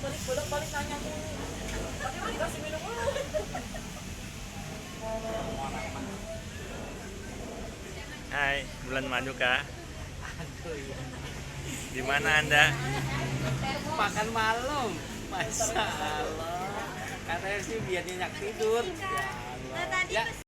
Bolak-balik nanya mulu. Tadi mah dikasih minum mulu. Hai, bulan madu kah? Aduh, iya. Di mana Anda? Makan malam. Masya Allah. Katanya sih biar nyenyak tidur. Ya Allah. Ya.